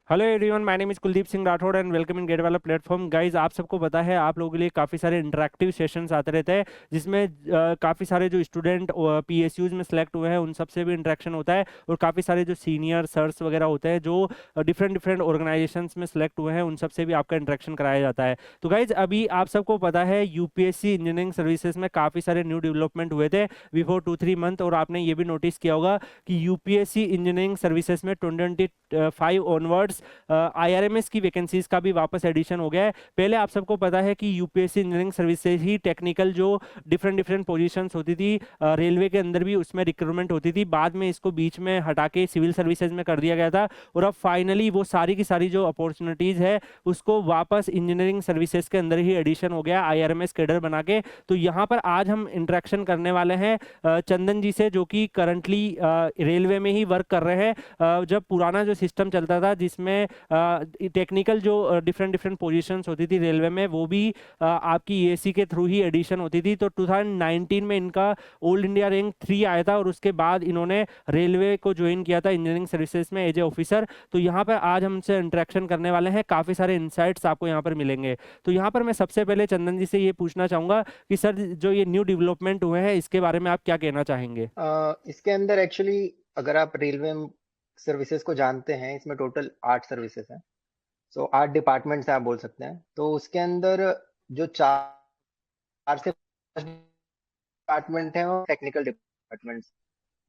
Hello everyone, my name is Kuldeep Singh Rathore and welcome in GATE वाला platform. Guys, आप सबको पता है आप लोगों के लिए काफ़ी सारे इंटरेक्टिव सेशंस आते रहते हैं, जिसमें काफ़ी सारे जो स्टूडेंट पीएसयूज में सेलेक्ट हुए हैं उन सबसे भी इंटरेक्शन होता है, और काफ़ी सारे जो सीनियर सर्स वगैरह होते हैं जो डिफरेंट डिफरेंट ऑर्गेनाइजेशंस में सेलेक्ट हुए हैं उन सबसे भी आपका इंटरेक्शन कराया जाता है। तो गाइज, अभी आप सबको पता है यूपीएससी इंजीनियरिंग सर्विसेज में काफ़ी सारे न्यू डेवलपमेंट हुए थे बिफोर 2-3 मंथ, और आपने ये भी नोटिस किया होगा कि यूपीएससी इंजीनियरिंग सर्विसेज में 2025 ऑनवर्ड्स आईआरएमएस की वैकेंसीज का भी वापस एडिशन हो गया है। पहले आप सबको पता है कि यूपीएससी इंजीनियरिंग सर्विसेज ही टेक्निकल जो डिफरेंट डिफरेंट पोजीशंस होती थी रेलवे के अंदर भी उसमें रिक्रूटमेंट होती थी, बाद में इसको बीच में हटा के सिविल सर्विसेज में कर दिया गया था, और अब फाइनली वो सारी की सारी जो अपॉर्चुनिटीज है उसको वापस इंजीनियरिंग सर्विसेज के अंदर ही एडिशन हो गया आईआरएमएस कैडर बना के। तो यहाँ पर आज हम इंटरेक्शन करने वाले हैं चंदन जी से, जो कि करंटली रेलवे में ही वर्क कर रहे हैं। जब पुराना जो सिस्टम चलता था जिसमें टेक्निकल जो डिफरेंट डिफरेंट पोजीशंस होती थी रेलवे में, वो भी आपकी ईएसी के थ्रू ही एडिशन होती थी। तो 2019 में इनका ऑल इंडिया रैंक 3 आया था, और उसके बाद इन्होंने रेलवे को ज्वाइन किया था इंजीनियरिंग सर्विसेज में एज ए ऑफिसर। तो यहाँ पर आज हम उनसे इंटरेक्शन करने वाले हैं, काफ़ी सारे इंसाइट्स आपको यहाँ पर मिलेंगे। तो यहाँ पर मैं सबसे पहले चंदन जी से ये पूछना चाहूँगा कि सर, जो ये न्यू डेवलपमेंट हुए हैं इसके बारे में आप क्या कहना चाहेंगे? इसके अंदर एक्चुअली अगर आप रेलवे सर्विसेज को जानते हैं, इसमें टोटल 8 सर्विसेज हैं। सो 8 डिपार्टमेंट्स हैं, आप बोल सकते हैं। तो उसके अंदर जो 4 से 5 डिपार्टमेंट हैं वो टेक्निकल डिपार्टमेंट्स।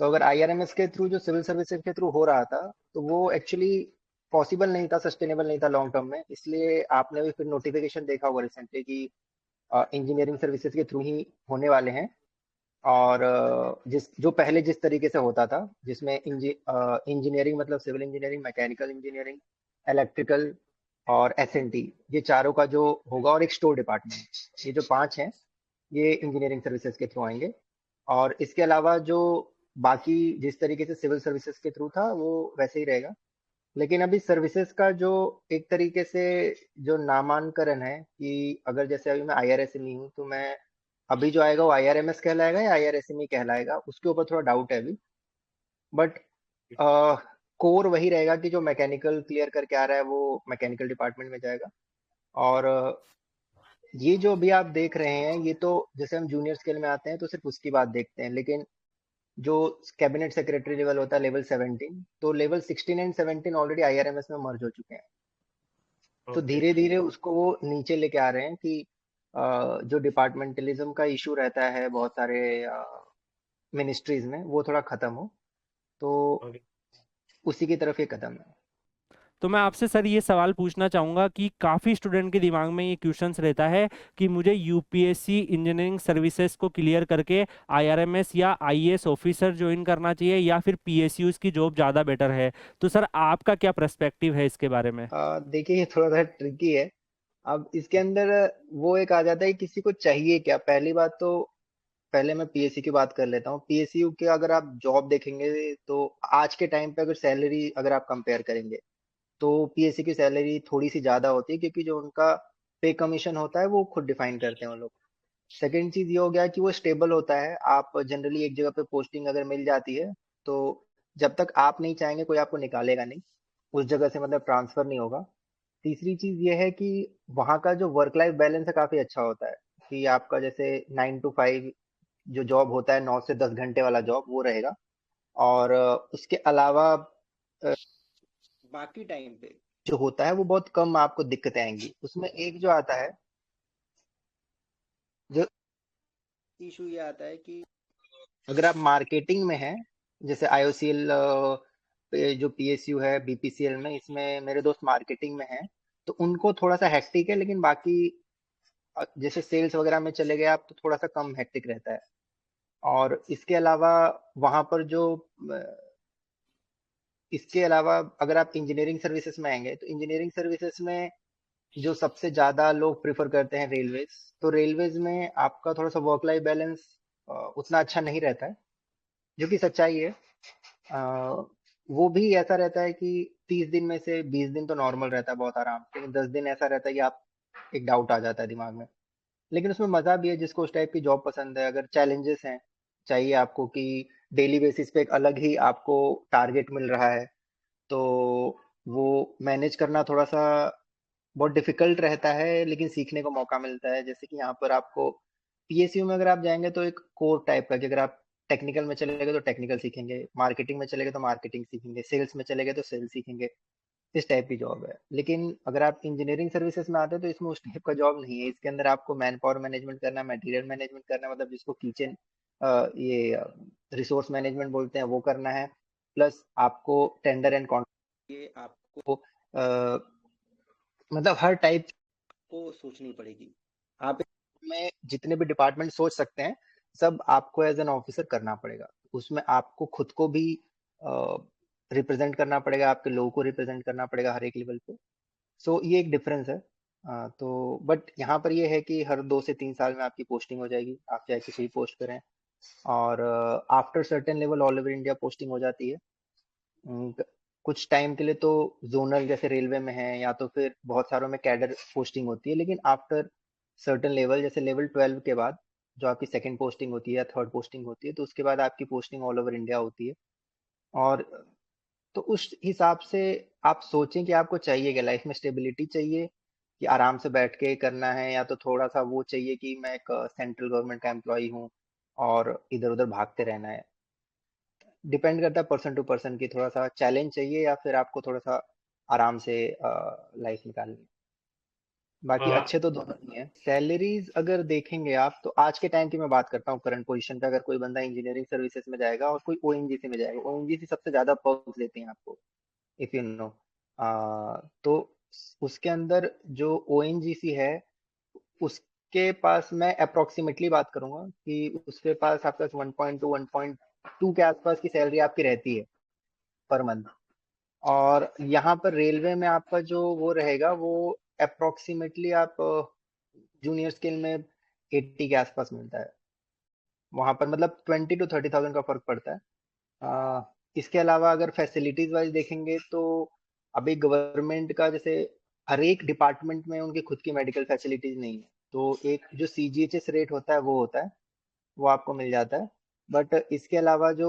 तो अगर आईआरएमएस के थ्रू जो सिविल सर्विसेज के थ्रू हो रहा था, तो वो एक्चुअली पॉसिबल नहीं था, सस्टेनेबल नहीं था लॉन्ग टर्म में। इसलिए आपने भी फिर नोटिफिकेशन देखा होगा रिसेंटली कि इंजीनियरिंग सर्विसेज के थ्रू ही होने वाले हैं। और जिस जो पहले जिस तरीके से होता था, जिसमें इंजीनियरिंग मतलब civil engineering, mechanical engineering, electrical और एसएनटी, ये चारों का जो होगा, और एक स्टोर डिपार्टमेंट, ये जो 5 हैं ये इंजीनियरिंग सर्विसेज के थ्रू आएंगे। और इसके अलावा जो बाकी जिस तरीके से सिविल सर्विसेज के थ्रू था वो वैसे ही रहेगा। लेकिन अभी सर्विसेज का जो एक तरीके से जो नामांकन है, कि अगर जैसे अभी मैं आईआरएसएमई हूँ, तो मैं अभी जो आएगा वो आईआरएमएस कहलाएगा या आईआरएसएमई कहलाएगा, उसके ऊपर थोड़ा डाउट है अभी। बट कोर वही रहेगा कि जो मैकेनिकल क्लियर करके आ रहा है वो मैकेनिकल डिपार्टमेंट में जाएगा। और ये जो अभी आप देख रहे हैं, ये तो जैसे हम जूनियर स्केल में आते हैं तो सिर्फ उसकी बात देखते हैं। लेकिन जो कैबिनेट सेक्रेटरी लेवल होता है, लेवल 17, तो लेवल 16 एंड 17 ऑलरेडी आईआरएमएस में मर्ज हो चुके हैं। तो ओके। धीरे धीरे उसको वो नीचे लेके आ रहे हैं कि जो डिपार्टमेंटलिज्म का इशू रहता है बहुत सारे मिनिस्ट्रीज में, वो थोड़ा खत्म हो। तो उसी की तरफ ये कदम है। तो मैं आपसे सर ये सवाल पूछना चाहूँगा कि काफ़ी स्टूडेंट के दिमाग में ये क्वेश्चंस रहता है कि मुझे यूपीएससी इंजीनियरिंग सर्विसेज को क्लियर करके आईआरएमएस या आईएएस ऑफिसर ज्वाइन करना चाहिए, या फिर पीएसयूज की जॉब ज़्यादा बेटर है। तो सर, आपका क्या पर्सपेक्टिव है इसके बारे में? देखिए, ये थोड़ा सा ट्रिकी है। अब इसके अंदर वो एक आ जाता है कि किसी को चाहिए क्या। पहली बात तो पहले मैं पीएससी की बात कर लेता हूँ। पीएसयू के अगर आप जॉब देखेंगे, तो आज के टाइम पे अगर सैलरी अगर आप कंपेयर करेंगे, तो पीएससी की सैलरी थोड़ी सी ज्यादा होती है, क्योंकि जो उनका पे कमीशन होता है वो खुद डिफाइन करते हैं वो लोग। सेकंड चीज ये हो गया कि वो स्टेबल होता है। आप जनरली एक जगह पे पोस्टिंग अगर मिल जाती है, तो जब तक आप नहीं चाहेंगे कोई आपको निकालेगा नहीं उस जगह से, मतलब ट्रांसफर नहीं होगा। तीसरी चीज ये है कि वहाँ का जो वर्क लाइफ बैलेंस है काफी अच्छा होता है, कि आपका जैसे 9 to 5 जो जॉब होता है, 9 से 10 घंटे वाला जॉब, वो रहेगा। और उसके अलावा बाकी टाइम पे जो होता है वो बहुत कम आपको दिक्कतें आएंगी। उसमें एक जो आता है, जो इशू ये आता है कि अगर आप मार्केटिंग में हैं, जैसे आईओसीएल जो पीएसयू है बीपीसीएल में, इसमें मेरे दोस्त मार्केटिंग में हैं, तो उनको थोड़ा सा हेक्टिक है। लेकिन बाकी जैसे सेल्स वगैरह में चले गए आप, तो थोड़ा सा कम हेक्टिक रहता है। और इसके अलावा वहां पर जो अ, इसके अलावा अगर आप इंजीनियरिंग सर्विसेज में आएंगे, तो इंजीनियरिंग सर्विसेज में जो सबसे ज्यादा लोग प्रेफर करते हैं रेलवेज। तो रेलवेज में आपका थोड़ा सा वर्क लाइफ बैलेंस उतना अच्छा नहीं रहता है, जो कि सच्चाई है। अ, वो भी ऐसा रहता है कि 30 दिन में से 20 दिन तो नॉर्मल रहता है, बहुत आराम से। लेकिन 10 दिन ऐसा रहता है कि आप एक डाउट आ जाता है दिमाग में। लेकिन उसमें मजा भी है, जिसको उस टाइप की जॉब पसंद है। अगर चैलेंजेस हैं, चाहिए आपको कि डेली बेसिस पे एक अलग ही आपको टारगेट मिल रहा है, तो वो मैनेज करना थोड़ा सा बहुत डिफिकल्ट रहता है, लेकिन सीखने को मौका मिलता है। जैसे कि यहाँ पर आपको पीएसयू में अगर आप जाएंगे तो एक कोर टाइप का, कि अगर आप टेक्निकल में चले गए तो टेक्निकल सीखेंगे, मार्केटिंग में चले गए तो मार्केटिंग सीखेंगे, सेल्स में चले गए तो सेल्स सीखेंगे। इस टाइप की जॉब है। लेकिन अगर आप इंजीनियरिंग सर्विसेज में आते हैं तो इसमें उस टाइप का जॉब नहीं है। इसके अंदर आपको मैन पावर मैनेजमेंट करना, मटेरियल मैनेजमेंट करना, मतलब जिसको किचन ये रिसोर्स मैनेजमेंट बोलते हैं, वो करना है। प्लस आपको टेंडर एंड कॉन्ट्रैक्ट, ये आपको मतलब हर टाइप को सोचनी पड़ेगी। आप में जितने भी डिपार्टमेंट सोच सकते हैं, सब आपको एज एन ऑफिसर करना पड़ेगा। उसमें आपको खुद को भी रिप्रेजेंट करना पड़ेगा, आपके लोगों को रिप्रेजेंट करना पड़ेगा हर एक लेवल पे। सो ये एक डिफरेंस है। तो बट यहाँ पर ये है कि हर 2 से 3 साल में आपकी पोस्टिंग हो जाएगी, आप चाहे किसी भी पोस्ट पे रहें। और after certain level all over India posting हो जाती है। कुछ टाइम के लिए तो जोनल जैसे रेलवे में है, या तो फिर बहुत सारों में कैडर पोस्टिंग होती है। लेकिन आफ्टर सर्टेन लेवल, जैसे लेवल 12 के बाद जो आपकी सेकंड पोस्टिंग होती है या थर्ड पोस्टिंग होती है, तो उसके बाद आपकी पोस्टिंग ऑल ओवर इंडिया होती है। और तो उस हिसाब से आप सोचें कि आपको चाहिए क्या, लाइफ में स्टेबिलिटी चाहिए कि आराम से बैठ के करना है, या तो थोड़ा सा वो चाहिए कि मैं एक सेंट्रल गवर्नमेंट का एम्प्लॉय हूँ और इधर उधर भागते रहना है। डिपेंड करता है पर्सन टू पर्सन की, थोड़ा सा चैलेंज चाहिए या फिर आपको थोड़ा सा आराम से लाइफ निकालनी है। बाकी अ, अच्छे तो दोनों ही हैं। सैलरीज अगर देखेंगे आप, तो आज के टाइम की मैं बात करता हूँ करंट पोजीशन पे, अगर कोई बंदा इंजीनियरिंग सर्विसेज में जाएगा और कोई ओएनजीसी में जाएगा, ओएनजीसी सबसे ज्यादा पर्क्स देती हैं आपको, इफ यू नो। तो उसके अंदर जो ओएनजीसी है, उसके पास मैं अप्रोक्सीमेटली बात करूंगा कि उसके पास आपका 1.2 के आसपास की सैलरी आपकी रहती है पर मंथ। और यहाँ पर रेलवे में आपका जो वो रहेगा, वो अप्रोक्सीमेटली आप जूनियर स्केल में 80 के आसपास मिलता है। वहां पर मतलब 20 to 30,000 का फर्क पड़ता है। इसके अलावा अगर फैसिलिटीज वाइज देखेंगे तो अभी गवर्नमेंट का जैसे हर एक डिपार्टमेंट में उनकी खुद की मेडिकल फैसिलिटीज नहीं है। तो एक जो सीजीएचएस रेट होता है वो होता है, वो आपको मिल जाता है। बट इसके अलावा जो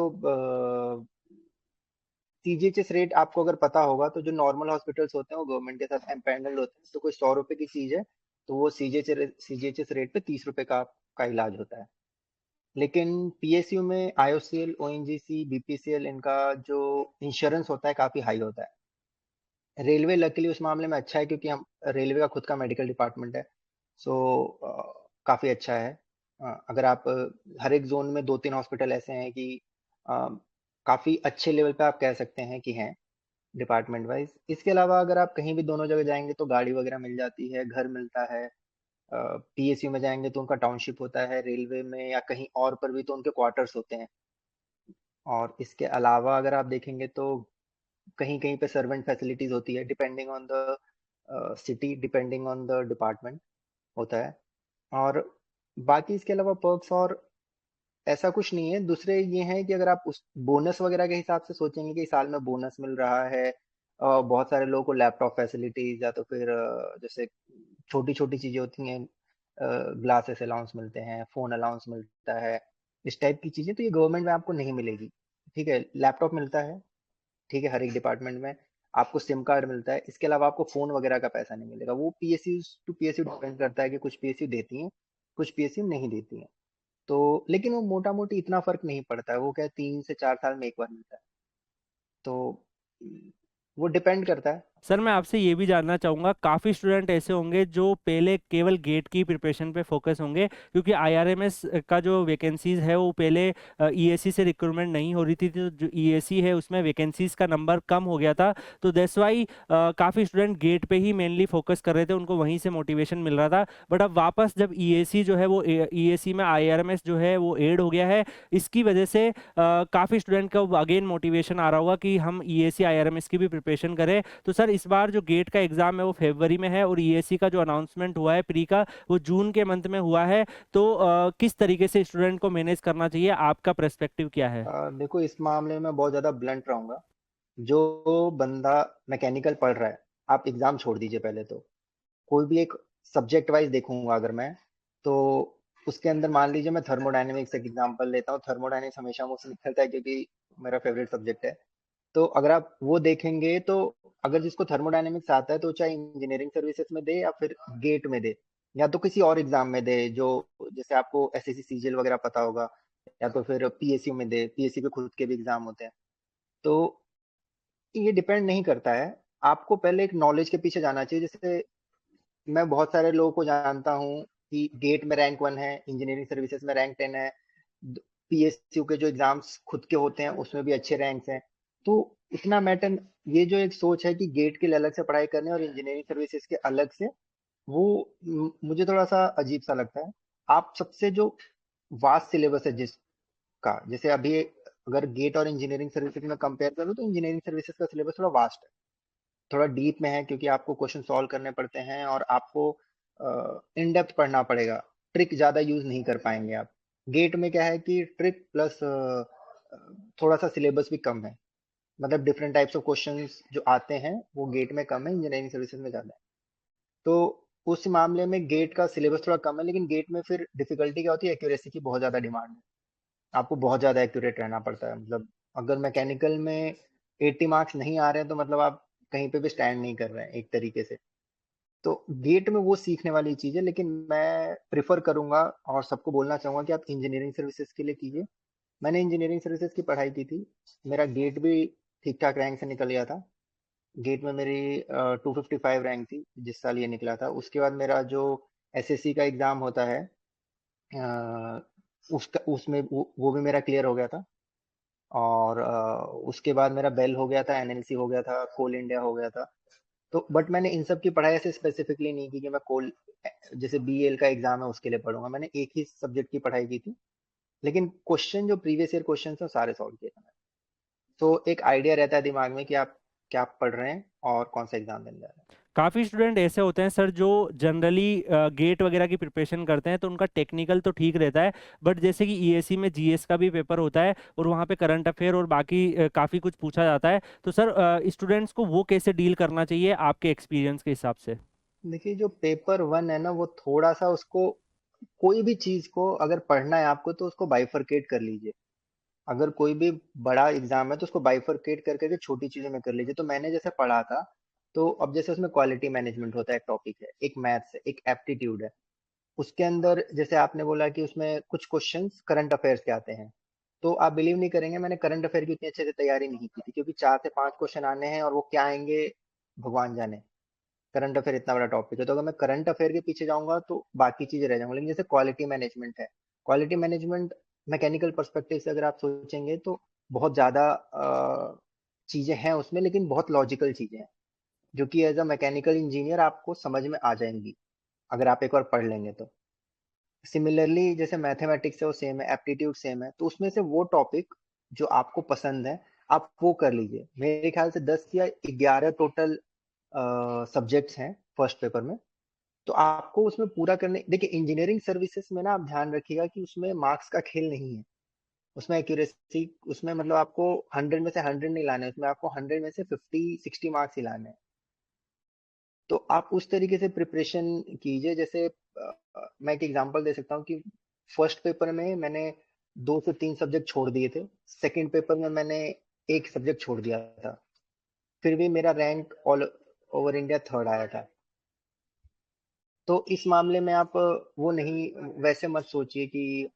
सीजीएचएस रेट आपको अगर पता होगा, तो जो नॉर्मल हॉस्पिटल्स होते हैं वो गवर्नमेंट के साथ एम्पैनल्ड होते हैं। तो कोई 100 रुपए की चीज है, तो वो सीजीएचएस रेट पे 30 रुपए का इलाज होता है। लेकिन पीएसयू में आईओसीएल, ओएनजीसी, बीपीसीएल, इनका जो इंश्योरेंस होता है काफी हाई होता है। रेलवे लकीली उस मामले में अच्छा है, क्योंकि हम रेलवे का खुद का मेडिकल डिपार्टमेंट है। सो काफी अच्छा है। अगर आप हर एक जोन में 2-3 हॉस्पिटल ऐसे हैं कि अ, काफी अच्छे लेवल पे आप कह सकते हैं कि हैं डिपार्टमेंट वाइज। इसके अलावा अगर आप कहीं भी दोनों जगह जाएंगे तो गाड़ी वगैरह मिल जाती है, घर मिलता है। पीएसयू में जाएंगे तो उनका टाउनशिप होता है, रेलवे में या कहीं और पर भी तो उनके क्वार्टर्स होते हैं। और इसके अलावा अगर आप देखेंगे तो कहीं कहीं पे सर्वेंट फैसिलिटीज होती है, depending on the city, depending on the department होता है। और बाकी इसके अलावा पर्क्स और ऐसा कुछ नहीं है। दूसरे ये हैं कि अगर आप उस बोनस वगैरह के हिसाब से सोचेंगे कि साल में बोनस मिल रहा है, बहुत सारे लोगों को लैपटॉप फैसिलिटीज, या तो फिर जैसे छोटी छोटी चीजें होती हैं, ग्लासेस अलाउंस मिलते हैं, फोन अलाउंस मिलता है, इस टाइप की चीजें तो ये गवर्नमेंट में आपको नहीं मिलेगी। ठीक है, लैपटॉप मिलता है, ठीक है, हर एक डिपार्टमेंट में आपको सिम कार्ड मिलता है। इसके अलावा आपको फोन वगैरह का पैसा नहीं मिलेगा। वो पीएसयू टू पीएसयू डिपेंड करता है कि कुछ पीएसयू देती हैं, कुछ पीएसयू नहीं देती हैं। तो लेकिन वो मोटा मोटी इतना फर्क नहीं पड़ता है, वो क्या 3 से 4 साल में एक बार मिलता है। तो वो डिपेंड करता है। सर मैं आपसे ये भी जानना चाहूँगा, काफ़ी स्टूडेंट ऐसे होंगे जो पहले केवल गेट की प्रिपरेशन पे फोकस होंगे, क्योंकि आईआरएमएस का जो वैकेंसीज है वो पहले ईएससी से रिक्रूटमेंट नहीं हो रही थी, तो जो ईएससी है उसमें वैकेंसीज का नंबर कम हो गया था। तो दैट्स वाई काफ़ी स्टूडेंट गेट पे ही मेनली फोकस कर रहे थे, उनको वहीं से मोटिवेशन मिल रहा था। बट अब वापस जब ईएससी जो है वो ईएससी में आईआरएमएस जो है वो ऐड हो गया है, इसकी वजह से काफ़ी स्टूडेंट का अगेन मोटिवेशन आ रहा होगा कि हम ईएससी आईआरएमएस की भी प्रिपरेशन करें। तो सर इस बार जो गेट का एग्जाम है वो फरवरी में है, और ईएससी का जो अनाउंसमेंट हुआ है प्री का, वो जून के मंथ में हुआ है। तो किस तरीके से स्टूडेंट को मैनेज करना चाहिए, आपका पर्सपेक्टिव क्या है? देखो, इस मामले में बहुत ज्यादा ब्लंट रहूंगा। जो बंदा मैकेनिकल पढ़ रहा है, आप एग्जाम छोड़ दीजिए पहले तो। कोई भी एक सब्जेक्ट वाइज देखूंगा अगर मैं, तो उसके अंदर मान लीजिए मैं थर्मोडायनेमिक्स एक एग्जांपल लेता हूँ। थर्मोडायनेमिक्स हमेशा मुझसे निकलता है क्योंकि मेरा फेवरेट सब्जेक्ट है। तो अगर आप वो देखेंगे तो अगर जिसको थर्मोडायनेमिक्स आता है तो चाहे इंजीनियरिंग सर्विसेज में दे या फिर गेट में दे या तो किसी और एग्जाम में दे, जो जैसे आपको एसएससी सीजीएल वगैरह पता होगा, या तो फिर पीएसयू में दे, पीएसयू के खुद के भी एग्जाम होते हैं। तो ये डिपेंड नहीं करता है, आपको पहले एक नॉलेज के पीछे जाना चाहिए। जैसे मैं बहुत सारे लोगों को जानता हूँ कि गेट में रैंक 1 है, इंजीनियरिंग सर्विसेज में रैंक 10 है, पीएसयू के जो एग्जाम्स खुद के होते हैं उसमें भी अच्छे रैंक्स हैं। तो इतना मैटर, ये जो एक सोच है कि गेट के लिए अलग से पढ़ाई करने और इंजीनियरिंग सर्विसेज के अलग से, वो मुझे थोड़ा सा अजीब सा लगता है। आप सबसे जो वास्ट सिलेबस है जिसका, जैसे अभी अगर गेट और इंजीनियरिंग सर्विसेज में कंपेयर करूँ तो इंजीनियरिंग सर्विसेज का सिलेबस थोड़ा वास्ट है, थोड़ा डीप में है, क्योंकि आपको क्वेश्चन सॉल्व करने पड़ते हैं और आपको इन डेप्थ पढ़ना पड़ेगा, ट्रिक ज़्यादा यूज नहीं कर पाएंगे आप। गेट में क्या है कि ट्रिक प्लस थोड़ा सा सिलेबस भी कम है, मतलब डिफरेंट टाइप्स ऑफ क्वेश्चंस जो आते हैं वो गेट में कम है, इंजीनियरिंग सर्विसेज में ज़्यादा है। तो उस मामले में गेट का सिलेबस थोड़ा कम है, लेकिन गेट में फिर डिफिकल्टी क्या होती है, एक्यूरेसी की बहुत ज़्यादा डिमांड है, आपको बहुत ज़्यादा एक्यूरेट रहना पड़ता है। मतलब अगर मैकेनिकल में 80 मार्क्स नहीं आ रहे हैं तो मतलब आप कहीं पे भी स्टैंड नहीं कर रहे हैं एक तरीके से। तो गेट में वो सीखने वाली चीज़ है, लेकिन मैं प्रेफर करूंगा और सबको बोलना चाहूंगा कि आप इंजीनियरिंग सर्विसेज के लिए कीजिए। मैंने इंजीनियरिंग सर्विसेज की पढ़ाई की थी, मेरा गेट भी ठीक ठाक रैंक से निकल गया था। गेट में मेरी 255 रैंक थी जिस साल ये निकला था। उसके बाद मेरा जो एसएससी का एग्ज़ाम होता है, अ, उसका उसमें वो भी मेरा क्लियर हो गया था। और उसके बाद मेरा बेल हो गया था, एनएलसी हो गया था, कोल इंडिया हो गया था। तो बट मैंने इन सब की पढ़ाई ऐसे स्पेसिफिकली नहीं की कि मैं कोल, जैसे बीएल का एग्जाम है उसके लिए पढ़ूंगा। मैंने एक ही सब्जेक्ट की पढ़ाई की थी, लेकिन क्वेश्चन जो प्रीवियस ईयर क्वेश्चन है सारे सॉल्व किए थे मैंने। तो एक आइडिया रहता है दिमाग में कि आप क्या पढ़ रहे हैं और कौन सा एग्जाम देने जा रहे हैं। काफ़ी स्टूडेंट ऐसे होते हैं सर जो जनरली गेट वगैरह की प्रिपरेशन करते हैं तो उनका टेक्निकल तो ठीक रहता है, बट जैसे कि ईएसी में जीएस का भी पेपर होता है और वहाँ पे करंट अफेयर और बाकी काफ़ी कुछ पूछा जाता है, तो सर स्टूडेंट्स को वो कैसे डील करना चाहिए आपके एक्सपीरियंस के हिसाब से? देखिए, जो पेपर 1 है ना, वो थोड़ा सा उसको, कोई भी चीज को अगर पढ़ना है आपको तो उसको बाइफरकेट कर लीजिए। अगर कोई भी बड़ा एग्जाम है तो उसको बाइफरकेट कर करके छोटी चीजों में कर लीजिए। तो मैंने जैसे पढ़ा था, तो अब जैसे उसमें क्वालिटी मैनेजमेंट होता है, एक टॉपिक है, एक मैथ्स है, एक एप्टीट्यूड है। उसके अंदर जैसे आपने बोला कि उसमें कुछ क्वेश्चंस करंट अफेयर्स के आते हैं, तो आप बिलीव नहीं करेंगे, मैंने करंट अफेयर की उतनी अच्छे से तैयारी नहीं की थी, क्योंकि 4 से 5 क्वेश्चन आने हैं और वो क्या आएंगे भगवान जाने। करंट अफेयर इतना बड़ा टॉपिक है, तो अगर मैं करंट अफेयर के पीछे जाऊंगा तो बाकी चीजें रह जाऊंगी। लेकिन जैसे क्वालिटी मैनेजमेंट है, क्वालिटी मैनेजमेंट मैकेनिकल पर्सपेक्टिव से अगर आप सोचेंगे तो बहुत ज्यादा चीजें हैं उसमें, लेकिन बहुत लॉजिकल चीजें हैं, जो कि एज अ मैकेनिकल इंजीनियर आपको समझ में आ जाएंगी अगर आप एक बार पढ़ लेंगे तो। सिमिलरली जैसे मैथमेटिक्स है वो सेम है, एप्टीट्यूड सेम है, तो उसमें से वो टॉपिक जो आपको पसंद है आप वो कर लीजिए। मेरे ख्याल से 10 या 11 टोटल सब्जेक्ट्स हैं फर्स्ट पेपर में, तो आपको उसमें पूरा करने, देखिए इंजीनियरिंग सर्विसेज में ना आप ध्यान रखिएगा कि उसमें मार्क्स का खेल नहीं है, उसमें एक्यूरेसी, उसमें मतलब आपको 100 में से 100 नहीं लाने, उसमें आपको 100 में से 50-60 मार्क्स ही लाने हैं। तो आप उस तरीके से प्रिपरेशन कीजिए। जैसे मैं एक एग्जांपल दे सकता हूँ कि फर्स्ट पेपर में मैंने 2 से 3 सब्जेक्ट छोड़ दिए थे, सेकंड पेपर में मैंने एक सब्जेक्ट छोड़ दिया था, फिर भी मेरा rank all over India third आया था। तो इस मामले में आप वो नहीं, वैसे मत सोचिए कि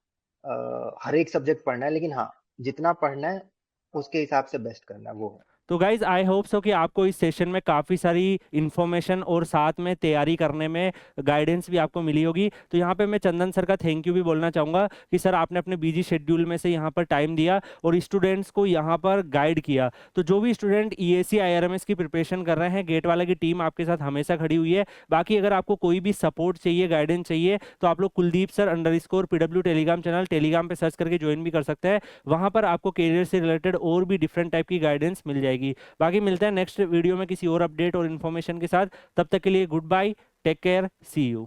हर एक सब्जेक्ट पढ़ना है, लेकिन हाँ जितना पढ़ना है उसके हिसाब से बेस्ट करना है, वो है। तो गाइज आई होप सो कि आपको इस सेशन में काफ़ी सारी इन्फॉर्मेशन और साथ में तैयारी करने में गाइडेंस भी आपको मिली होगी। तो यहाँ पे मैं चंदन सर का थैंक यू भी बोलना चाहूँगा कि सर आपने अपने बिजी शेड्यूल में से यहाँ पर टाइम दिया और स्टूडेंट्स को यहाँ पर गाइड किया। तो जो भी स्टूडेंट ईएसी आईआरएमएस की प्रिपरेशन कर रहे हैं, गेट वाला की टीम आपके साथ हमेशा खड़ी हुई है। बाकी अगर आपको कोई भी सपोर्ट चाहिए, गाइडेंस चाहिए, तो आप लोग Kuldeep sir _PW Telegram channel Telegram पे सर्च करके ज्वाइन भी कर सकते हैं। वहाँ पर आपको करियर से रिलेटेड और भी डिफरेंट टाइप की गाइडेंस मिल जाएगी। बाकी मिलते हैं नेक्स्ट वीडियो में किसी और अपडेट और इन्फॉर्मेशन के साथ। तब तक के लिए goodbye, take care, see you.